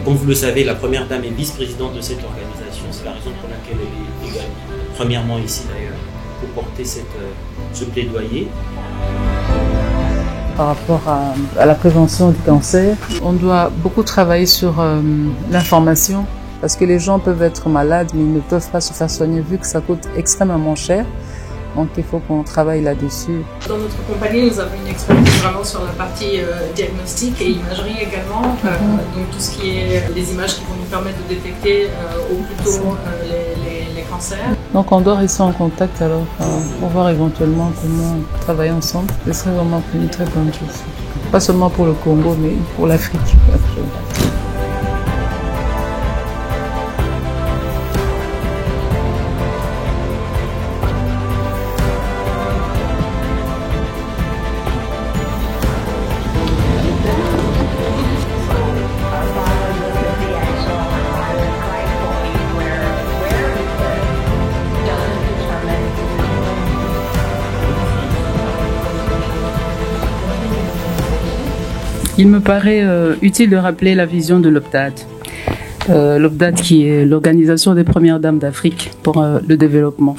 Comme vous le savez, la Première Dame est vice-présidente de cette organisation. C'est la raison pour laquelle elle est également, premièrement ici d'ailleurs, pour porter ce plaidoyer. Par rapport à la prévention du cancer, on doit beaucoup travailler sur l'information parce que les gens peuvent être malades mais ils ne peuvent pas se faire soigner vu que ça coûte extrêmement cher. Donc il faut qu'on travaille là-dessus. Dans notre compagnie, nous avons une expertise vraiment sur la partie diagnostic et imagerie également. Donc tout ce qui est les images qui vont nous permettre de détecter au plus tôt les cancers. Donc on doit rester en contact alors pour voir éventuellement comment travailler ensemble. Ce serait vraiment une très bonne chose. Pas seulement pour le Congo mais pour l'Afrique. Il me paraît utile de rappeler la vision de l'OPDAD. L'OPDAD qui est l'Organisation des Premières Dames d'Afrique pour le développement.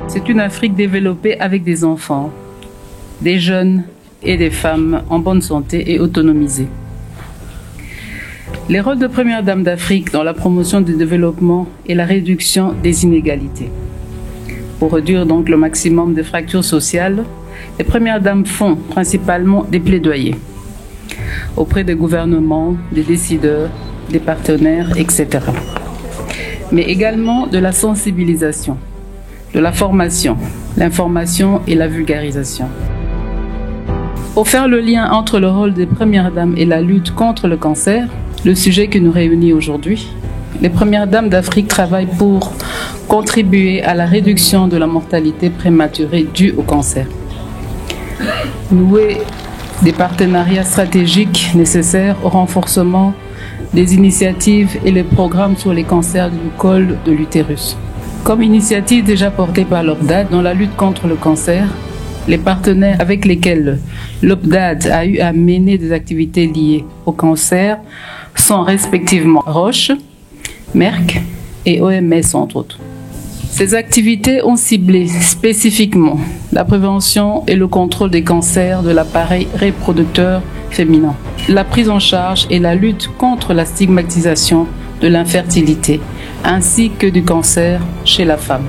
C'est une Afrique développée avec des enfants, des jeunes et des femmes en bonne santé et autonomisées. Les rôles de Premières Dames d'Afrique dans la promotion du développement et la réduction des inégalités. Pour réduire donc le maximum de fractures sociales, les Premières Dames font principalement des plaidoyers auprès des gouvernements, des décideurs, des partenaires, etc. Mais également de la sensibilisation, de la formation, l'information et la vulgarisation. Pour faire le lien entre le rôle des Premières Dames et la lutte contre le cancer, le sujet qui nous réunit aujourd'hui, les Premières Dames d'Afrique travaillent pour contribuer à la réduction de la mortalité prématurée due au cancer. Nouer des partenariats stratégiques nécessaires au renforcement des initiatives et les programmes sur les cancers du col de l'utérus. Comme initiative déjà portée par l'OPDAD dans la lutte contre le cancer, les partenaires avec lesquels l'OPDAD a eu à mener des activités liées au cancer sont respectivement Roche, Merck et OMS entre autres. Ces activités ont ciblé spécifiquement la prévention et le contrôle des cancers de l'appareil reproducteur féminin, la prise en charge et la lutte contre la stigmatisation de l'infertilité, ainsi que du cancer chez la femme.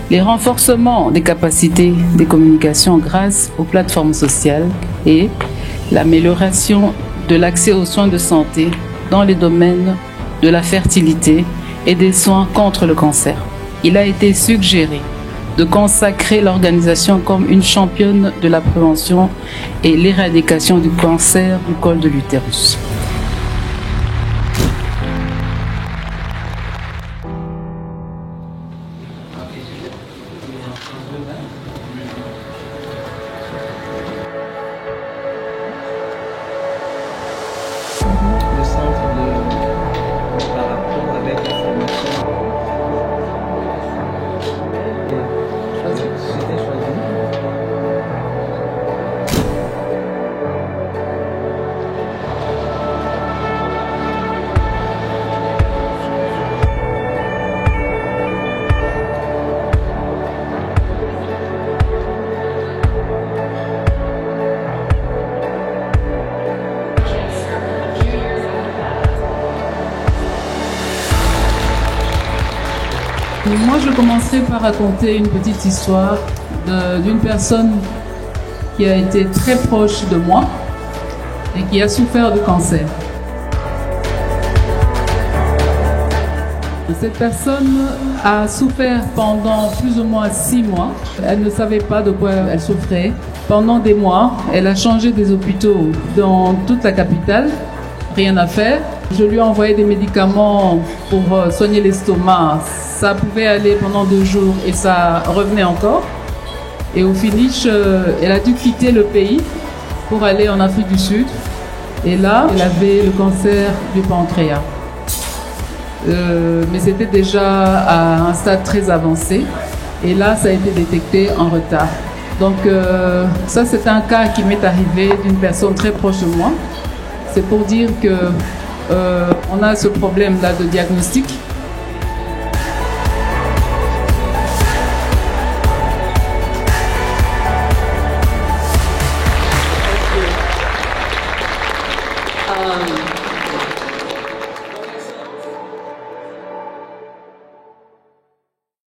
Les renforcements des capacités de communication grâce aux plateformes sociales et l'amélioration de l'accès aux soins de santé dans les domaines de la fertilité et des soins contre le cancer. Il a été suggéré de consacrer l'organisation comme une championne de la prévention et l'éradication du cancer du col de l'utérus. Moi, je commencerai par raconter une petite histoire d'une personne qui a été très proche de moi et qui a souffert de cancer. Cette personne a souffert pendant plus ou moins 6 mois. Elle ne savait pas de quoi elle souffrait. Pendant des mois, elle a changé des hôpitaux dans toute la capitale. Rien à faire. Je lui ai envoyé des médicaments pour soigner l'estomac. Ça pouvait aller pendant 2 jours et ça revenait encore. Et au finish, elle a dû quitter le pays pour aller en Afrique du Sud. Et là, elle avait le cancer du pancréas. Mais c'était déjà à un stade très avancé. Et là, ça a été détecté en retard. Donc ça, c'est un cas qui m'est arrivé d'une personne très proche de moi. C'est pour dire que on a ce problème-là de diagnostic.